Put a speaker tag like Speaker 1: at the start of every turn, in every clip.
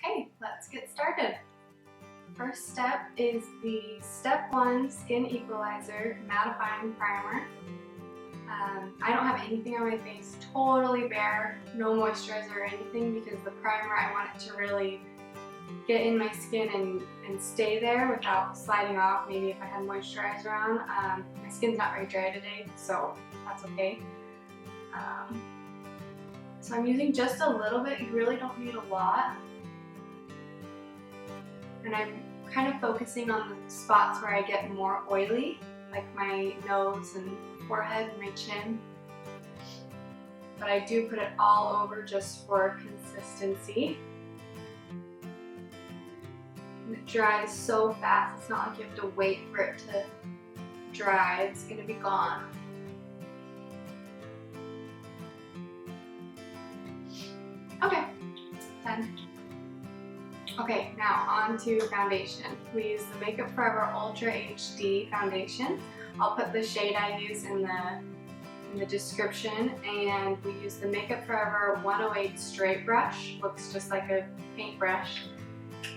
Speaker 1: Okay, let's get started. First step is the Step 1 Skin Equalizer Mattifying Primer. I don't have anything on my face, totally bare, no moisturizer or anything, because the primer, I want it to really get in my skin and stay there without sliding off. Maybe if I had moisturizer on. My skin's not very dry today, so that's okay. So I'm using just a little bit. You really don't need a lot. And I'm kind of focusing on the spots where I get more oily, like my nose and forehead and my chin. But I do put it all over just for consistency. And it dries so fast, it's not like you have to wait for it to dry, it's gonna be gone. Okay, done. Okay, now on to foundation. We use the Makeup Forever Ultra HD foundation. I'll put the shade I use in the description, and we use the Makeup Forever 108 straight brush. Looks just like a paintbrush.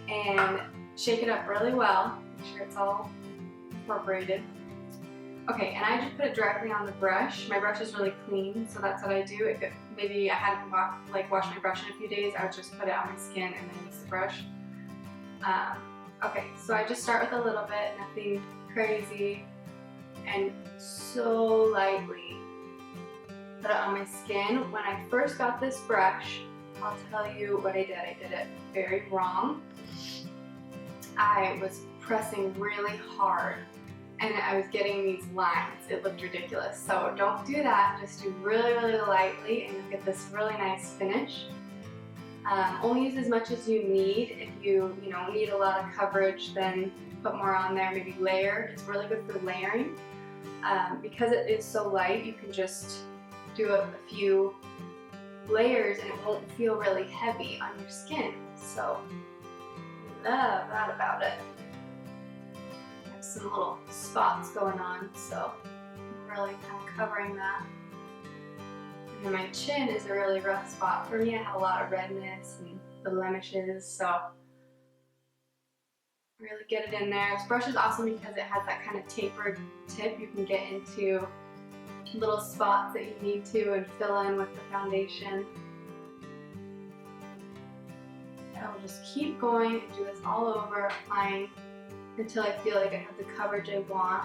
Speaker 1: And shake it up really well, make sure it's all incorporated. Okay, and I just put it directly on the brush. My brush is really clean, so that's what I do. If maybe I hadn't washed my brush in a few days, I would just put it on my skin and then use the brush. Okay, so I just start with a little bit, nothing crazy, and so lightly put it on my skin. When I first got this brush, I'll tell you what I did. I did it very wrong. I was pressing really hard, and I was getting these lines. It looked ridiculous. So don't do that. Just do really, really lightly, and you'll get this really nice finish. Only use as much as you need. If you need a lot of coverage, then put more on there. Maybe layer. It's really good for layering. Because it is so light, you can just do a few layers, and it won't feel really heavy on your skin. So love that about it. Some little spots going on, so I'm really kind of covering that. And then my chin is a really rough spot for me. I have a lot of redness and blemishes, so really get it in there. This brush is awesome because it has that kind of tapered tip. You can get into little spots that you need to and fill in with the foundation. And I'll just keep going and do this all over, applying until I feel like I have the coverage I want.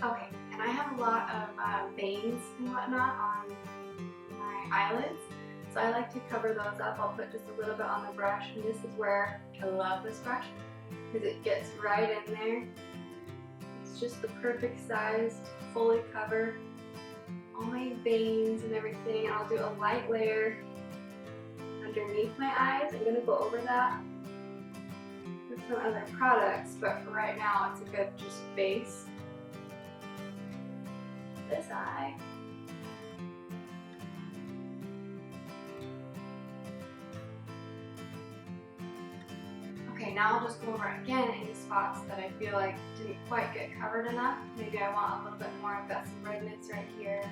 Speaker 1: Okay, and I have a lot of veins and whatnot on my eyelids, so I like to cover those up. I'll put just a little bit on the brush, and this is where I love this brush, because it gets right in there. It's just the perfect size to fully cover all my veins and everything. And I'll do a light layer underneath my eyes. I'm going to go over that with some other products, but for right now it's a good just base. This eye. Okay, now I'll just go over again any spots that I feel like didn't quite get covered enough. Maybe I want a little bit more. I've got some redness right here.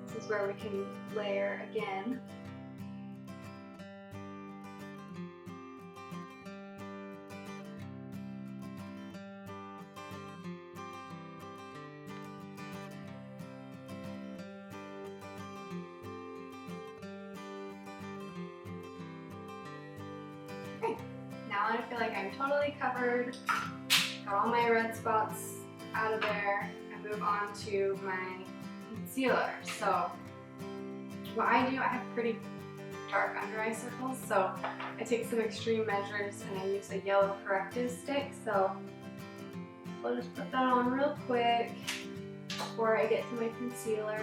Speaker 1: This is where we can layer again. Now I feel like I'm totally covered, got all my red spots out of there. I move on to my concealer. So what I do, I have pretty dark under eye circles, so I take some extreme measures and I use a yellow corrective stick. So I'll just put that on real quick before I get to my concealer.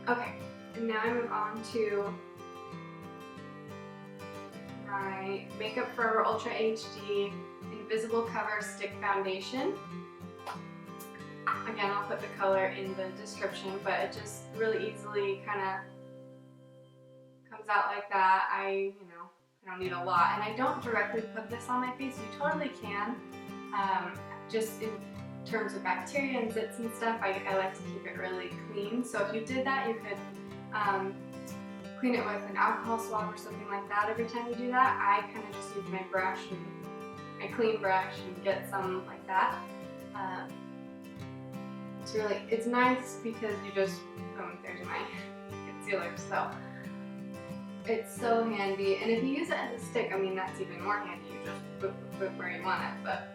Speaker 1: Okay. And now I move on to my Makeup Forever Ultra HD Invisible Cover Stick Foundation. Again, I'll put the color in the description, but it just really easily kind of comes out like that. I don't need a lot, and I don't directly put this on my face. You totally can. Just in terms of bacteria and zits and stuff, I like to keep it really clean. So if you did that, you could clean it with an alcohol swab or something like that every time you do that. I kind of just use my brush and my clean brush and get some like that. It's nice because you just, there's my concealer, so it's so handy. And if you use it as a stick, I mean, that's even more handy. You just put where you want it, but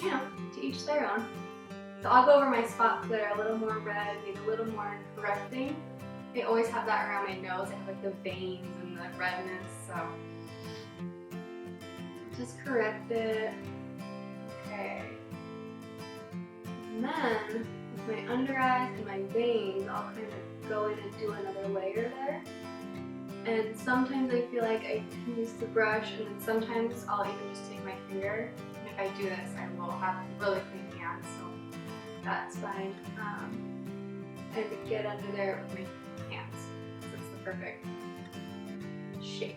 Speaker 1: to each their own. So I'll go over my spots that are a little more red, need a little more correcting. I always have that around my nose. I have like the veins and the redness, so just correct it. Okay. And then with my under eyes and my veins, I'll kind of go in and do another layer there. And sometimes I feel like I can use the brush, and then sometimes I'll even just take my finger. And if I do this, I will have really clean hands, so that's fine. I would get under there with my hands. So it's the perfect shape.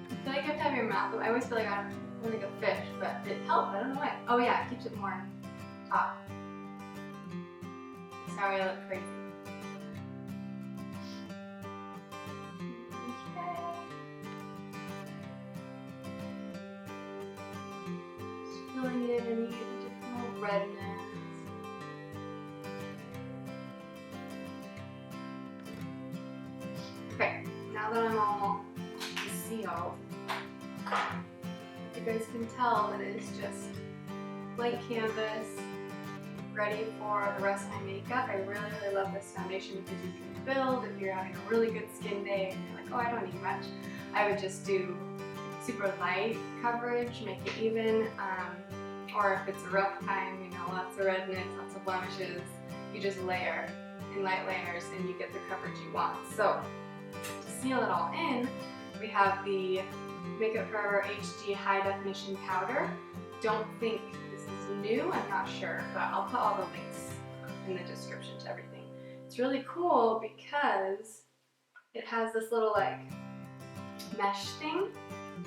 Speaker 1: I feel like you have to have your mouth. I always feel like I'm like a fish, but it helps. I don't know why. Oh yeah, it keeps it more top. Sorry, I look crazy. Okay. Just filling in any additional redness. Okay, now that I'm all sealed, you guys can tell that it's just blank canvas, ready for the rest of my makeup. I really, really love this foundation because you can build. If you're having a really good skin day and you're like, oh, I don't need much, I would just do super light coverage, make it even. Or if it's a rough time, lots of redness, lots of blemishes, you just layer in light layers and you get the coverage you want. So to seal it all in, we have the Makeup Forever HD High Definition Powder. Don't think this is new, I'm not sure, but I'll put all the links in the description to everything. It's really cool because it has this little like mesh thing,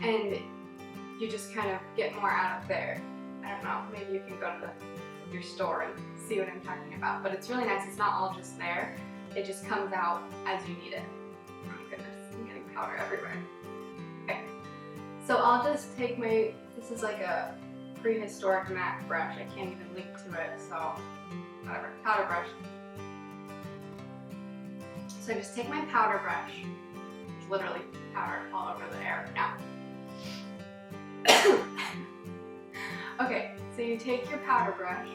Speaker 1: and you just kind of get more out of there. I don't know, maybe you can go to your store and see what I'm talking about, but it's really nice. It's not all just there, it just comes out as you need it. Oh my goodness, I'm getting powder everywhere. Okay, so I'll just take this is like a prehistoric MAC brush. I can't even link to it, so whatever, powder brush. So I just take my powder brush, there's literally powder all over the air now. Okay, so you take your powder brush,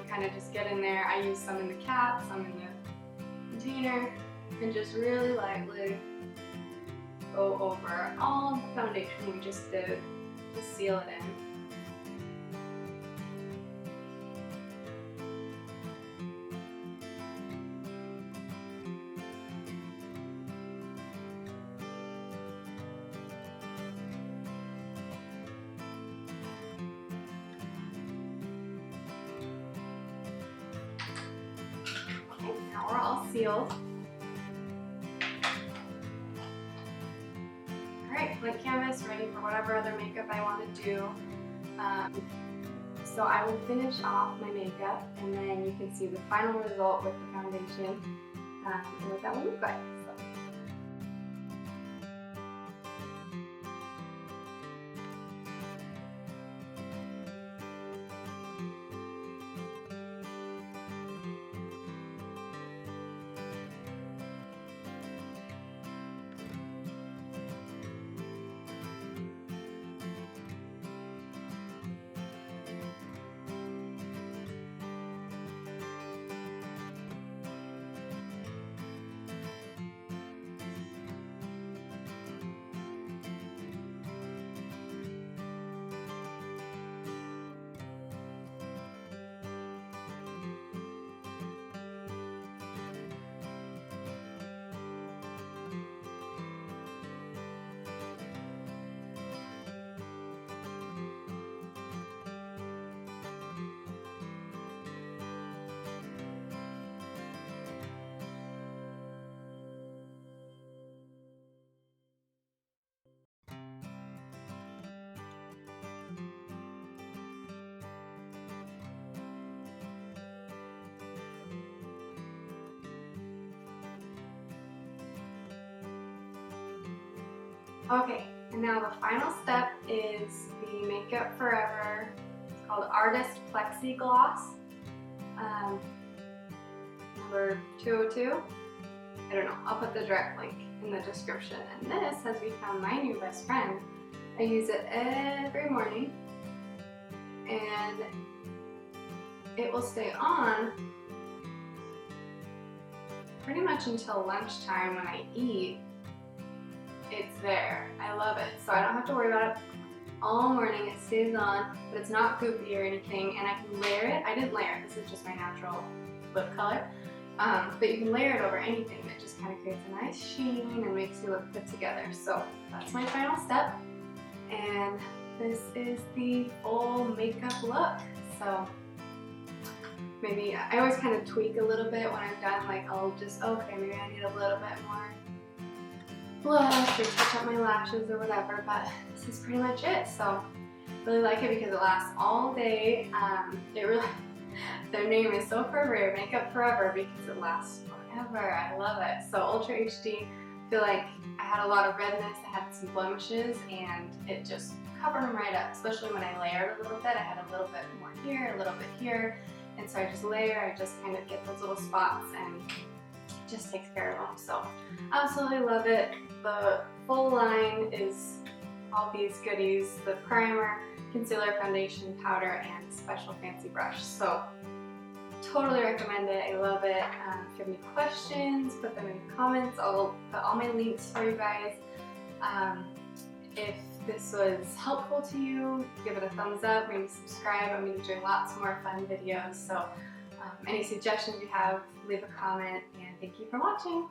Speaker 1: kind of just get in there. I use some in the cap, some in the container, and just really lightly go over all the foundation we just did to seal it in. Okay, now we're all sealed. Alright, blank canvas, ready for whatever other makeup I want to do. So I will finish off my makeup, and then you can see the final result with the foundation and what that will look like. Okay, and now the final step is the Makeup Forever. It's called Artist Plexi Gloss, number 202. I don't know, I'll put the direct link in the description. And this has become my new best friend. I use it every morning and it will stay on pretty much until lunchtime when I eat. It's there. I love it. So I don't have to worry about it all morning. It stays on, but it's not goopy or anything, and I can layer it. I didn't layer it. This is just my natural lip color. But you can layer it over anything. That just kind of creates a nice sheen and makes you look put together. So that's my final step. And this is the full makeup look. So maybe I always kind of tweak a little bit when I'm done. Like I'll just, okay, maybe I need a little bit more blush or touch up my lashes or whatever, but this is pretty much it. So really like it because it lasts all day. Their name is so forever, Makeup Forever, because it lasts forever. I love it. So Ultra HD, I feel like I had a lot of redness, I had some blemishes, and it just covered them right up, especially when I layered a little bit. I had a little bit more here, a little bit here, and so I just layer, I just kind of get those little spots and it just takes care of them. So absolutely love it. The full line is all these goodies, the primer, concealer, foundation, powder, and special fancy brush. So totally recommend it. I love it. If you have any questions, put them in the comments. I'll put all my links for you guys. If this was helpful to you, give it a thumbs up, maybe subscribe. I'm going to be doing lots more fun videos. So any suggestions you have, leave a comment, and thank you for watching.